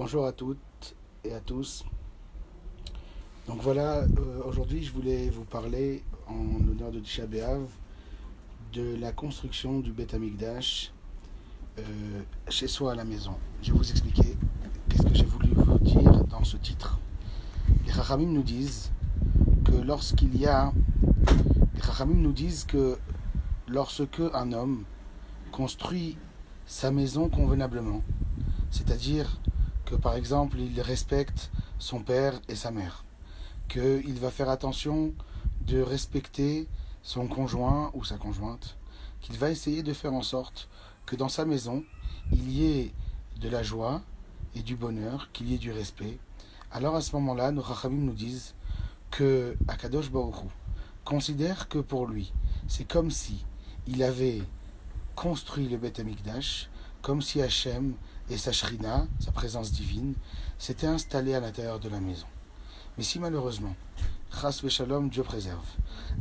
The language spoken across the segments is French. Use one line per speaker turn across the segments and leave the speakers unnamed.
Bonjour à toutes et à tous. Donc voilà, aujourd'hui je voulais vous parler en l'honneur de Tisha B'Av de la construction du Beth Amikdash euh, chez soi à la maison. Je vais vous expliquer qu'est-ce que j'ai voulu vous dire dans ce titre. Les Chachamim nous disent que les Chachamim nous disent que lorsque un homme construit sa maison convenablement, c'est-à-dire que par exemple il respecte son père et sa mère, qu'il va faire attention de respecter son conjoint ou sa conjointe, qu'il va essayer de faire en sorte que dans sa maison, il y ait de la joie et du bonheur, qu'il y ait du respect. Alors à ce moment-là, nos Chachamim nous disent que Akadosh Baruch Hu considère que pour lui, c'est comme si il avait construit le Beth Amikdash, comme si Hachem et sa Shrina, sa présence divine, s'étaient installés à l'intérieur de la maison. Mais si malheureusement, Chas Veshalom, Dieu préserve,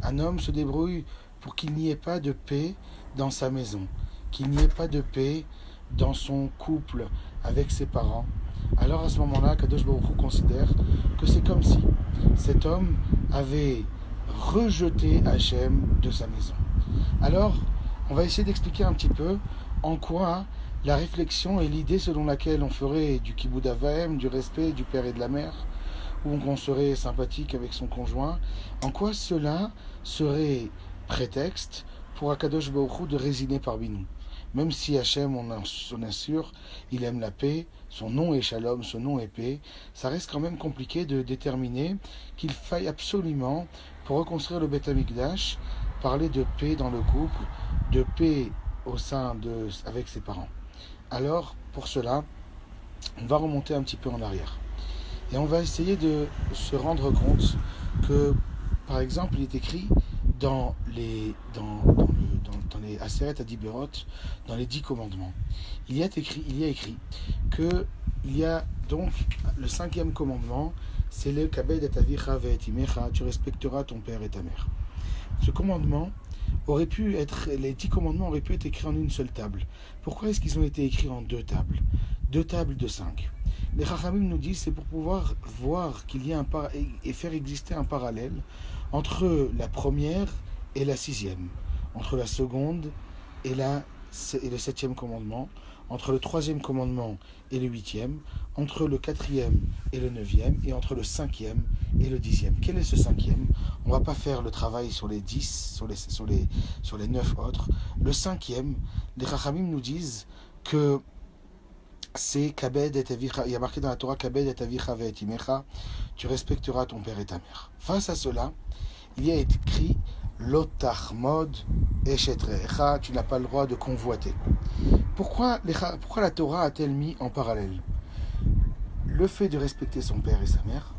un homme se débrouille pour qu'il n'y ait pas de paix dans sa maison, qu'il n'y ait pas de paix dans son couple avec ses parents, alors à ce moment-là, Kadosh Baruch Hu considère que c'est comme si cet homme avait rejeté Hachem de sa maison. Alors, on va essayer d'expliquer un petit peu en quoi la réflexion et l'idée selon laquelle on ferait du kibbout avaim, du respect du père et de la mère, ou qu'on serait sympathique avec son conjoint, en quoi cela serait prétexte pour Akadosh Baruch Hu de résiner parmi nous. Même si Hachem, on est sûr, il aime la paix, son nom est Shalom, son nom est paix, ça reste quand même compliqué de déterminer qu'il faille absolument, pour reconstruire le Beth Amikdash, parler de paix dans le couple, de paix avec ses parents. Alors, pour cela, on va remonter un petit peu en arrière. Et on va essayer de se rendre compte que, par exemple, il est écrit dans les Aseret Adiberot, dans les 10 commandements, il y a écrit que il y a donc le 5e commandement, c'est le Kabed et avicha ve'et imecha, tu respecteras ton père et ta mère. Ce commandement les 10 commandements auraient pu être écrits en une seule table. Pourquoi est-ce qu'ils ont été écrits en deux tables? Deux tables de 5. Les Chachamim nous disent c'est pour pouvoir voir qu'il y a et faire exister un parallèle entre la première et la 6e, entre la seconde et le 7e commandement, entre le 3e commandement et le 8e, entre le 4e et le 9e, et entre le 5e et le 10e. Quel est ce 5e? On ne va pas faire le travail sur les 10, sur les 9 autres. Le 5e, les Chachamim nous disent que c'est Kabed et Avicha. Il y a marqué dans la Torah Kabed et Avicha ve'et imecha, tu respecteras ton père et ta mère. Face à cela, il y a écrit Lotachmod eshet re'echa, tu n'as pas le droit de convoiter. Pourquoi la Torah a-t-elle mis en parallèle le fait de respecter son père et sa mère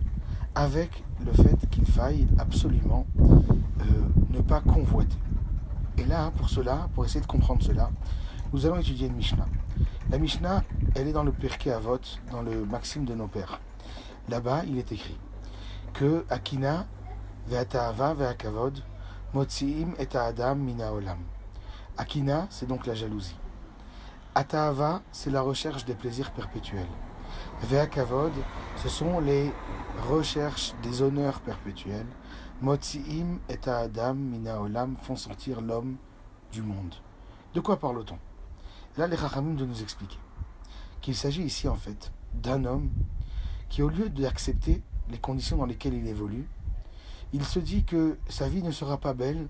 avec le fait qu'il faille absolument ne pas convoiter? Et là, pour essayer de comprendre cela, nous allons étudier une Mishnah. La Mishnah, elle est dans le Pirkei Avot, dans le Maxime de nos pères. Là-bas, il est écrit que Akina ve'atahava ve'akavod motziim et ha'adam mina olam. Akina, c'est donc la jalousie. Atahava, c'est la recherche des plaisirs perpétuels. Ve'akavod, ce sont les recherches des honneurs perpétuels. Motziim et ha'adam mina olam font sortir l'homme du monde. De quoi parle-t-on? Là, les Chachamim de nous expliquer qu'il s'agit ici en fait d'un homme qui, au lieu d'accepter les conditions dans lesquelles il évolue, il se dit que sa vie ne sera pas belle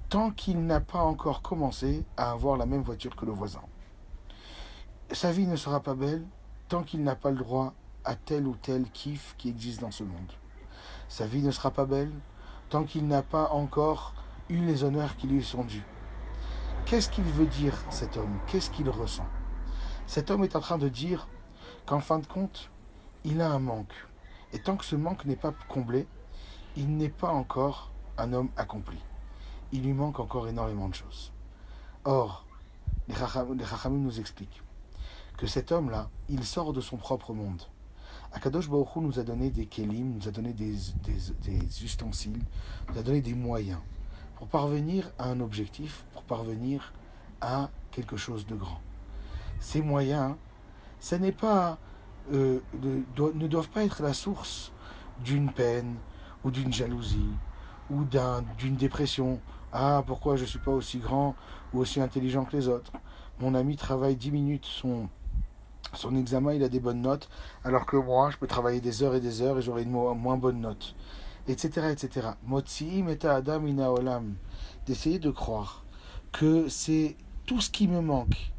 tant qu'il n'a pas encore commencé à avoir la même voiture que le voisin. Sa vie ne sera pas belle tant qu'il n'a pas le droit à tel ou tel kiff qui existe dans ce monde. Sa vie ne sera pas belle tant qu'il n'a pas encore eu les honneurs qui lui sont dus. Qu'est-ce qu'il veut dire cet homme? Qu'est-ce qu'il ressent? Cet homme est en train de dire qu'en fin de compte, il a un manque. Et tant que ce manque n'est pas comblé, il n'est pas encore un homme accompli. Il lui manque encore énormément de choses. Or, les Chachamim nous expliquent que cet homme-là, il sort de son propre monde. Akadosh Baruch Hu nous a donné des kelim, nous a donné des ustensiles, nous a donné des moyens pour parvenir à un objectif, pour parvenir à quelque chose de grand. Ces moyens, ce n'est pas ne doivent pas être la source d'une peine ou d'une jalousie ou d'une dépression. Ah, pourquoi je ne suis pas aussi grand ou aussi intelligent que les autres? Mon ami travaille 10 minutes son examen, il a des bonnes notes, alors que moi, je peux travailler des heures et j'aurai une moins bonne note, etc. etc. Motzi meta adam ina olam. D'essayer de croire que c'est tout ce qui me manque,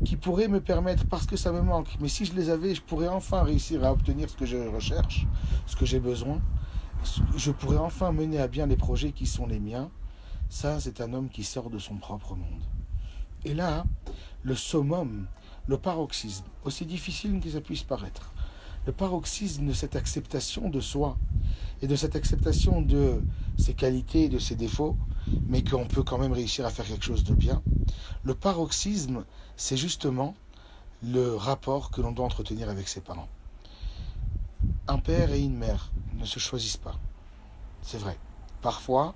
qui pourrait me permettre, parce que ça me manque, mais si je les avais, je pourrais enfin réussir à obtenir ce que je recherche, ce que j'ai besoin, je pourrais enfin mener à bien les projets qui sont les miens. Ça, c'est un homme qui sort de son propre monde. Et là, le summum, le paroxysme, aussi difficile que ça puisse paraître, le paroxysme de cette acceptation de soi et de cette acceptation de ses qualités et de ses défauts, mais qu'on peut quand même réussir à faire quelque chose de bien, le paroxysme, c'est justement le rapport que l'on doit entretenir avec ses parents. Un père et une mère ne se choisissent pas, c'est vrai. Parfois,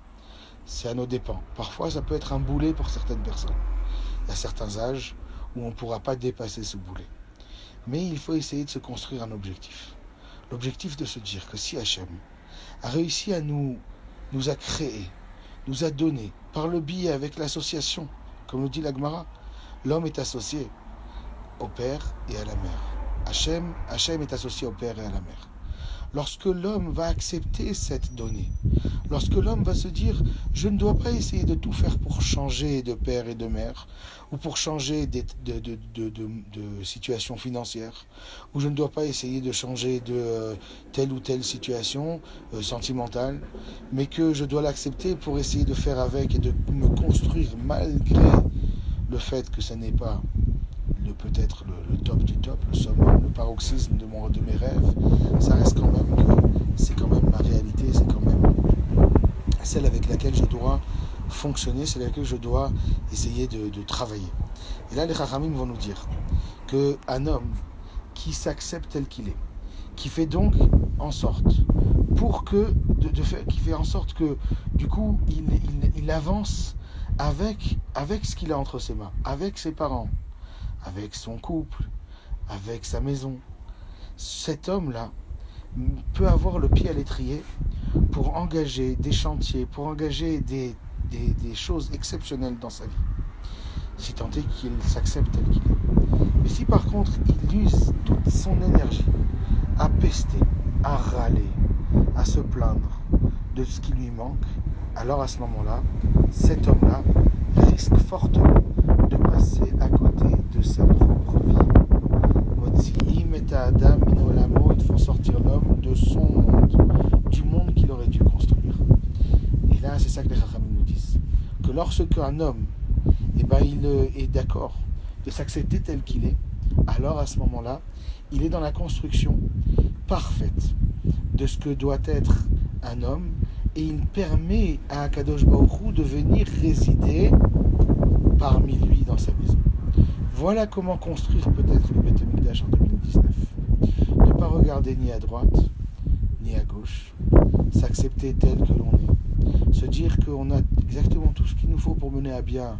c'est à nos dépens. Parfois, ça peut être un boulet pour certaines personnes. Il y a certains âges où on ne pourra pas dépasser ce boulet. Mais il faut essayer de se construire un objectif. L'objectif de se dire que si Hachem a réussi à nous a créé, nous a donné, par le biais avec l'association, comme nous dit la Gemara, l'homme est associé au père et à la mère. Hachem est associé au père et à la mère. Lorsque l'homme va accepter cette donnée, lorsque l'homme va se dire « je ne dois pas essayer de tout faire pour changer de père et de mère, ou pour changer de situation financière, ou je ne dois pas essayer de changer de telle ou telle situation sentimentale, mais que je dois l'accepter pour essayer de faire avec et de me construire malgré le fait que ce n'est pas peut-être le top du top, le summum, le paroxysme de mes rêves, ça reste quand même que c'est quand même ma réalité, c'est quand même celle avec laquelle je dois fonctionner, c'est laquelle je dois essayer de travailler. Et là, les Chachamim vont nous dire qu'un homme qui s'accepte tel qu'il est, qui fait donc en sorte qui fait en sorte que du coup il avance avec ce qu'il a entre ses mains, avec ses parents, avec son couple, avec sa maison. Cet homme-là peut avoir le pied à l'étrier pour engager des chantiers, pour engager des choses exceptionnelles dans sa vie, si tant est qu'il s'accepte tel qu'il est. Mais si par contre il use toute son énergie à pester, à râler, à se plaindre de ce qui lui manque, alors à ce moment-là, cet homme-là risque fortement de passer à côté de sa propre vie. Il faut sortir l'homme de son monde, du monde qu'il aurait dû construire. Et là, c'est ça que les Chachamim nous disent. Que lorsque un homme il est d'accord de s'accepter tel qu'il est, alors à ce moment-là, il est dans la construction parfaite de ce que doit être un homme, et il permet à Akadosh Baruch Hu de venir résider parmi lui dans sa maison. Voilà comment construire peut-être le Beth Amikdash en 2019. Ne pas regarder ni à droite, ni à gauche. S'accepter tel que l'on est. Se dire qu'on a exactement tout ce qu'il nous faut pour mener à bien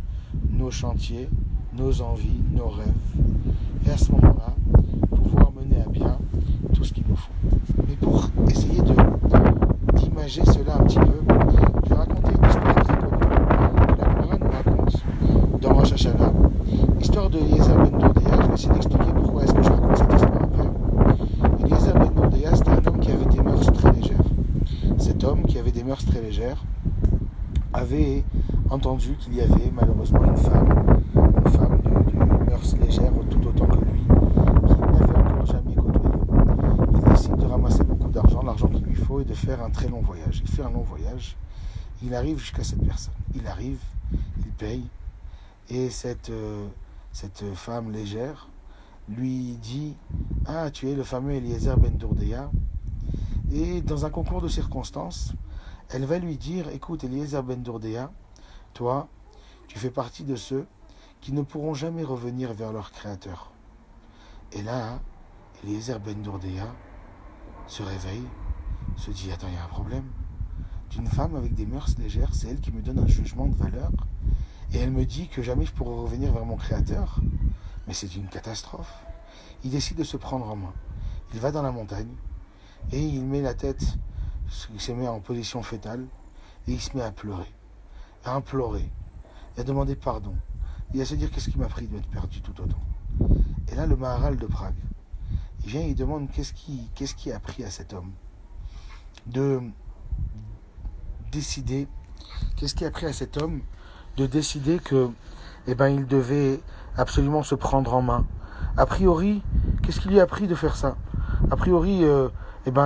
nos chantiers, nos envies, nos rêves. Et à ce moment-là, pouvoir mener à bien tout ce qu'il nous faut. Mais pour essayer d'imager cela un petit peu, je vais raconter une histoire très connue que la Gemara nous raconte dans Rosh Hashanah. L'histoire de Eliezer ben Dourdéa. Je vais essayer d'expliquer pourquoi est-ce que je raconte cette histoire après. Eliezer ben Dourdéa, c'était un homme qui avait des mœurs très légères. Cet homme qui avait des mœurs très légères avait entendu qu'il y avait malheureusement une femme de mœurs légères tout autant que lui, qu'il n'avait encore jamais côtoyé. Il décide de ramasser beaucoup d'argent, l'argent qu'il lui faut, et de faire un très long voyage. Il fait un long voyage, il arrive jusqu'à cette personne. Il arrive, il paye, et cette femme légère lui dit « Ah, tu es le fameux Eliezer ben Dourdéa ». Et dans un concours de circonstances, elle va lui dire « Écoute, Eliezer ben Dourdéa, toi, tu fais partie de ceux qui ne pourront jamais revenir vers leur créateur. » Et là, Eliezer ben Dourdéa se réveille, se dit « Attends, il y a un problème. D'une femme avec des mœurs légères, c'est elle qui me donne un jugement de valeur. Et elle me dit que jamais je pourrai revenir vers mon créateur. Mais c'est une catastrophe. » Il décide de se prendre en main. il va dans la montagne et il met la tête, il se met en position fétale et il se met à pleurer, à implorer, et à demander pardon, et à se dire qu'est-ce qui m'a pris de m'être perdu tout autant. Et là, le Maharal de Prague, il vient et il demande qu'est-ce qui a pris à cet homme de décider, qu'est-ce qui a pris à cet homme de décider que, il devait absolument se prendre en main. A priori, qu'est-ce qui lui a pris de faire ça? A priori,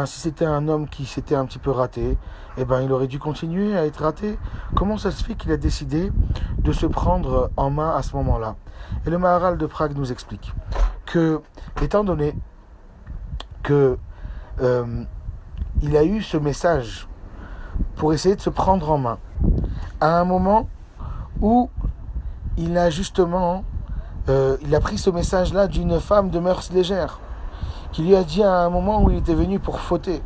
si c'était un homme qui s'était un petit peu raté, il aurait dû continuer à être raté. Comment ça se fait qu'il a décidé de se prendre en main à ce moment-là? Et le Maharal de Prague nous explique que, étant donné que il a eu ce message pour essayer de se prendre en main, à un moment où il a justement il a pris ce message-là d'une femme de mœurs légères, qui lui a dit à un moment où il était venu pour fauter.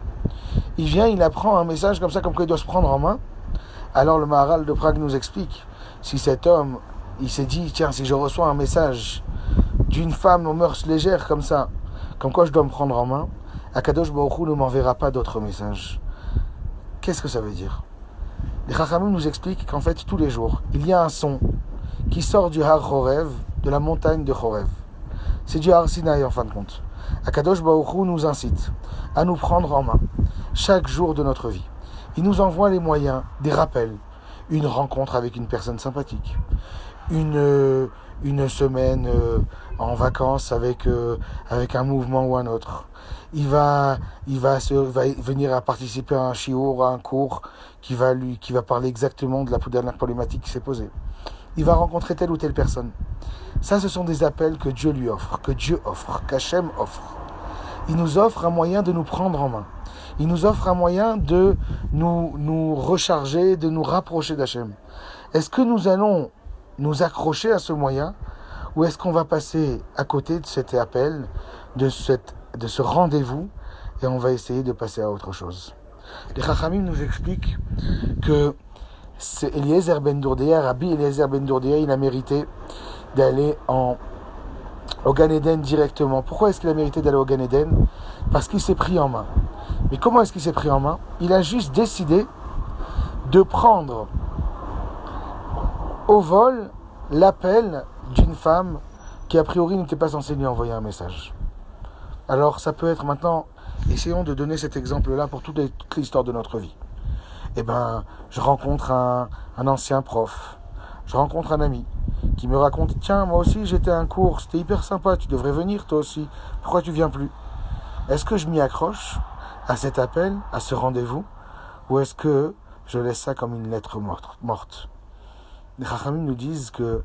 Il vient, il apprend un message comme ça, comme qu'il doit se prendre en main. Alors le Maharal de Prague nous explique, si cet homme, il s'est dit, tiens, si je reçois un message d'une femme aux mœurs légères comme ça, comme quoi je dois me prendre en main, Akadosh Baruch Hu ne m'enverra pas d'autres messages. Qu'est-ce que ça veut dire? Les Chachamim nous expliquent qu'en fait, tous les jours, il y a un son qui sort du Har Chorev, de la montagne de Chorev. C'est du Har Sinaï en fin de compte. Akadosh Baruch Hu nous incite à nous prendre en main chaque jour de notre vie. Il nous envoie les moyens, des rappels, une rencontre avec une personne sympathique, une semaine en vacances avec un mouvement ou un autre. Il va venir à participer à un shiur, à un cours qui va parler exactement de la dernière problématique qui s'est posée. Il va rencontrer telle ou telle personne. Ça, ce sont des appels que Dieu lui offre, que Dieu offre, qu'Hachem offre. Il nous offre un moyen de nous prendre en main. Il nous offre un moyen de nous recharger, de nous rapprocher d'Hachem. Est-ce que nous allons nous accrocher à ce moyen, ou est-ce qu'on va passer à côté de cet appel, de ce rendez-vous, et on va essayer de passer à autre chose? Les Chachamim nous expliquent que c'est Eliezer ben Dourdéa, Rabbi Eliezer ben Dourdéa, il a mérité d'aller au Gan Eden directement. Pourquoi est-ce qu'il a mérité d'aller au Gan Eden? Parce qu'il s'est pris en main. Mais comment est-ce qu'il s'est pris en main? Il a juste décidé de prendre au vol l'appel d'une femme qui a priori n'était pas censée lui envoyer un message. Alors ça peut être maintenant, essayons de donner cet exemple-là pour toute l'histoire de notre vie. Je rencontre un ancien prof, je rencontre un ami qui me raconte, tiens, moi aussi j'étais à un cours, c'était hyper sympa, tu devrais venir toi aussi, pourquoi tu viens plus? Est-ce que je m'y accroche à cet appel, à ce rendez-vous, ou est-ce que je laisse ça comme une lettre morte? Les Chachamim nous disent que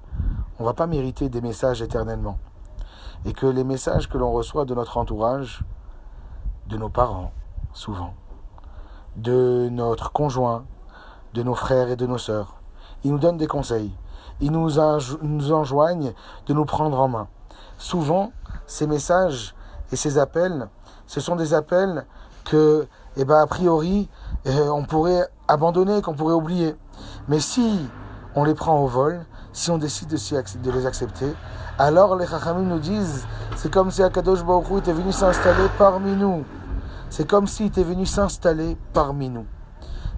on ne va pas mériter des messages éternellement, et que les messages que l'on reçoit de notre entourage, de nos parents, souvent, de notre conjoint, de nos frères et de nos sœurs, ils nous donnent des conseils, ils nous enjoignent de nous prendre en main. Souvent, ces messages et ces appels, ce sont des appels que, a priori, on pourrait abandonner, qu'on pourrait oublier. Mais si on les prend au vol, si on décide de les accepter, alors les Chachamim nous disent, c'est comme si Akadosh Baruch Hu était venu s'installer parmi nous. C'est comme s'il était venu s'installer parmi nous.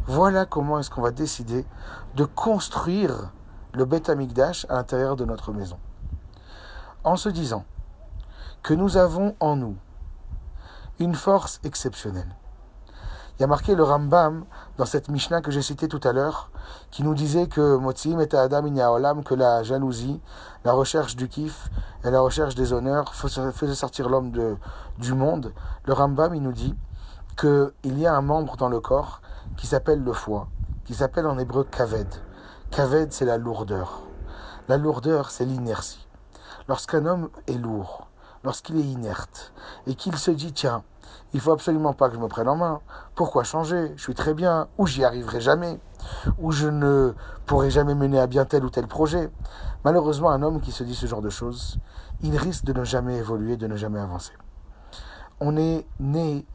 Voilà comment est-ce qu'on va décider de construire le Beth Amikdash à l'intérieur de notre maison. En se disant que nous avons en nous une force exceptionnelle. Il y a marqué le Rambam dans cette Mishnah que j'ai citée tout à l'heure, qui nous disait que Motziim et Adam in Ha'olam, que la jalousie, la recherche du kiff et la recherche des honneurs faisaient sortir l'homme du monde. Le Rambam, il nous dit qu'il y a un membre dans le corps qui s'appelle le foie, qui s'appelle en hébreu kaved. Kaved, c'est la lourdeur. La lourdeur, c'est l'inertie. Lorsqu'un homme est lourd, lorsqu'il est inerte, et qu'il se dit, tiens, il faut absolument pas que je me prenne en main. Pourquoi changer? Je suis très bien. Ou j'y arriverai jamais. Ou je ne pourrai jamais mener à bien tel ou tel projet. Malheureusement, un homme qui se dit ce genre de choses, il risque de ne jamais évoluer, de ne jamais avancer. On est né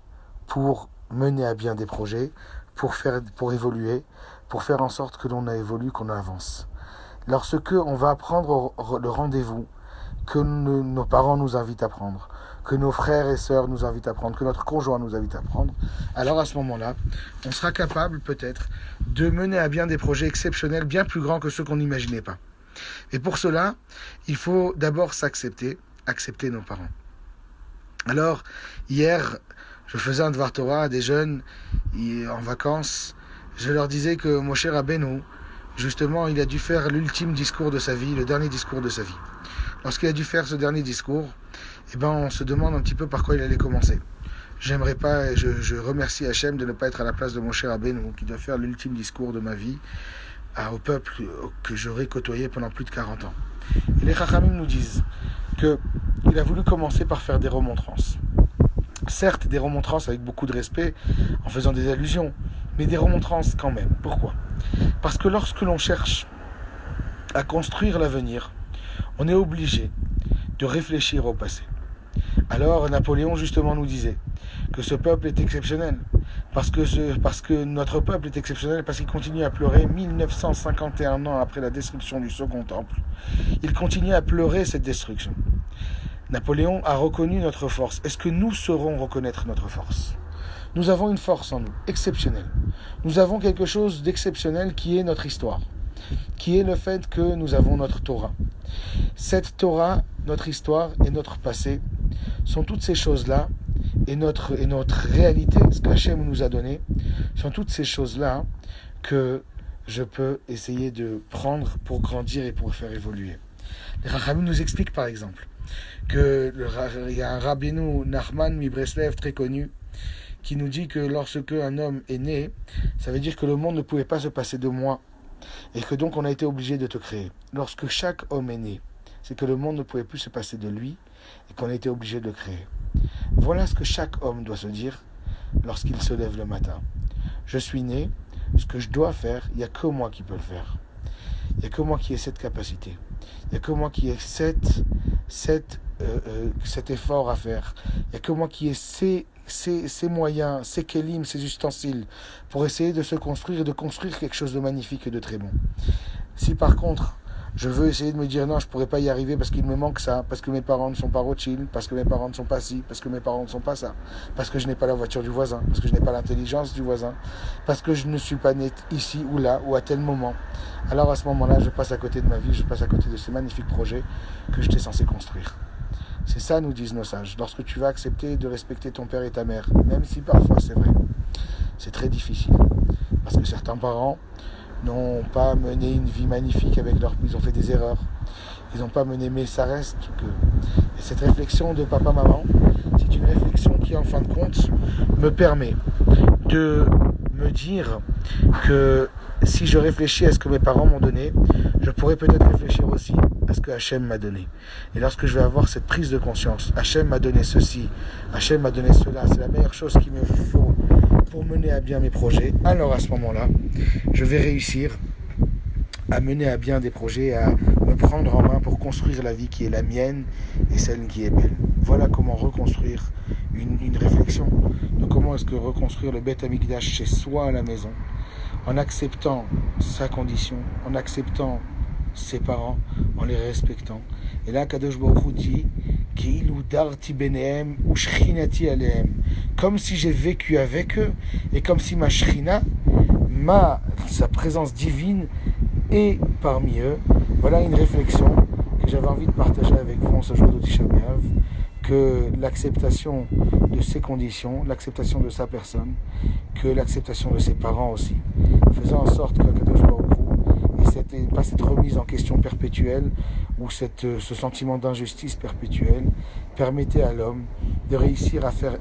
pour mener à bien des projets, pour évoluer, pour faire en sorte que l'on évolue, qu'on avance. Lorsque on va prendre le rendez-vous que nos parents nous invitent à prendre, que nos frères et sœurs nous invitent à prendre, que notre conjoint nous invite à prendre, alors à ce moment-là, on sera capable peut-être de mener à bien des projets exceptionnels, bien plus grands que ceux qu'on n'imaginait pas. Et pour cela, il faut d'abord s'accepter, accepter nos parents. Alors, hier, je faisais un Dvar Torah à des jeunes en vacances. Je leur disais que Moshe Rabbeinu, justement, il a dû faire l'ultime discours de sa vie, le dernier discours de sa vie. Lorsqu'il a dû faire ce dernier discours, on se demande un petit peu par quoi il allait commencer. J'aimerais pas, je remercie Hachem de ne pas être à la place de Moshe Rabbeinu, qui doit faire l'ultime discours de ma vie au peuple que j'aurais côtoyé pendant plus de 40 ans. Et les Chachamim nous disent qu'il a voulu commencer par faire des remontrances. Certes, des remontrances avec beaucoup de respect, en faisant des allusions, mais des remontrances quand même. Pourquoi ? Parce que lorsque l'on cherche à construire l'avenir, on est obligé de réfléchir au passé. Alors Napoléon justement nous disait que ce peuple est exceptionnel, parce que notre peuple est exceptionnel, parce qu'il continue à pleurer 1951 ans après la destruction du Second Temple. Il continue à pleurer cette destruction. Napoléon a reconnu notre force. Est-ce que nous saurons reconnaître notre force ? Nous avons une force en nous, exceptionnelle. Nous avons quelque chose d'exceptionnel qui est notre histoire, qui est le fait que nous avons notre Torah. Cette Torah, notre histoire et notre passé sont toutes ces choses-là, et notre réalité, ce qu'Hachem nous a donné, sont toutes ces choses-là que je peux essayer de prendre pour grandir et pour faire évoluer. Les Rachamim nous expliquent par exemple qu'il y a un Rabbeinu Nachman Mibreslev très connu qui nous dit que lorsque un homme est né, ça veut dire que le monde ne pouvait pas se passer de moi et que donc on a été obligé de te créer. Lorsque chaque homme est né, c'est que le monde ne pouvait plus se passer de lui et qu'on a été obligé de le créer. Voilà ce que chaque homme doit se dire lorsqu'il se lève le matin. Je suis né, ce que je dois faire, il n'y a que moi qui peux le faire. Il n'y a que moi qui ai cette capacité. Il n'y a que moi qui ai cet effort à faire. Il n'y a que moi qui ai ces moyens, ces kelim, ces ustensiles pour essayer de se construire et de construire quelque chose de magnifique et de très bon. Si par contre, je veux essayer de me dire non, je ne pourrais pas y arriver parce qu'il me manque ça, parce que mes parents ne sont pas Rothschild, parce que mes parents ne sont pas ci, parce que mes parents ne sont pas ça, parce que je n'ai pas la voiture du voisin, parce que je n'ai pas l'intelligence du voisin, parce que je ne suis pas né ici ou là ou à tel moment. Alors à ce moment-là, je passe à côté de ma vie, je passe à côté de ces magnifiques projets que j'étais censé construire. C'est ça, nous disent nos sages. Lorsque tu vas accepter de respecter ton père et ta mère, même si parfois c'est vrai, c'est très difficile. Parce que certains parents n'ont pas mené une vie magnifique avec leur... Ils ont fait des erreurs. Ils n'ont pas mené, mais ça reste que... Et cette réflexion de papa-maman, c'est une réflexion qui, en fin de compte, me permet de me dire que si je réfléchis à ce que mes parents m'ont donné, je pourrais peut-être réfléchir aussi à ce que Hachem m'a donné. Et lorsque je vais avoir cette prise de conscience, Hachem m'a donné ceci, Hachem m'a donné cela, c'est la meilleure chose qu'il me faut pour mener à bien mes projets, alors à ce moment-là, je vais réussir à mener à bien des projets, à me prendre en main pour construire la vie qui est la mienne et celle qui est belle. Voilà comment reconstruire une réflexion de comment est-ce que reconstruire le Beth Amikdash chez soi à la maison, en acceptant sa condition, en acceptant ses parents, en les respectant. Et là, Kadosh Baruch Hu dit Ki'ilu darti benehem ou shrinati alehem, comme si j'ai vécu avec eux et comme si ma shrina, sa présence divine est parmi eux. Voilà une réflexion que j'avais envie de partager avec vous en ce jour de Tisha B'Av, que l'acceptation de ses conditions, l'acceptation de sa personne, que l'acceptation de ses parents aussi, faisant en sorte que Kadosh Baruch Hu, et pas cette remise en question perpétuelle ou ce sentiment d'injustice perpétuelle, permettait à l'homme de réussir à faire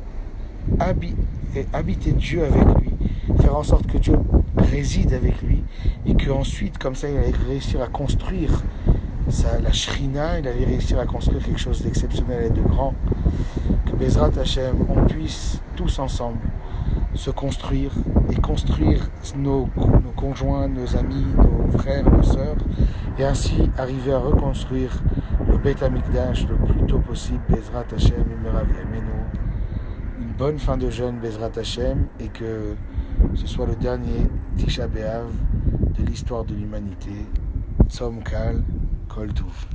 habiter Dieu avec lui, faire en sorte que Dieu réside avec lui et qu'ensuite, comme ça, il allait réussir à construire la shrina, il allait réussir à construire quelque chose d'exceptionnel et de grand. Que Bezrat Hashem, on puisse tous ensemble se construire et construire nos conjoints, nos amis, nos frères, nos sœurs, et ainsi arriver à reconstruire le Beth Amikdash le plus tôt possible. Bezrat Hashem, Imerav Yamenu. Une bonne fin de jeûne, Bezrat Hashem, et que ce soit le dernier Tisha B'Av de l'histoire de l'humanité. Tzom Kal, Kol Tuv.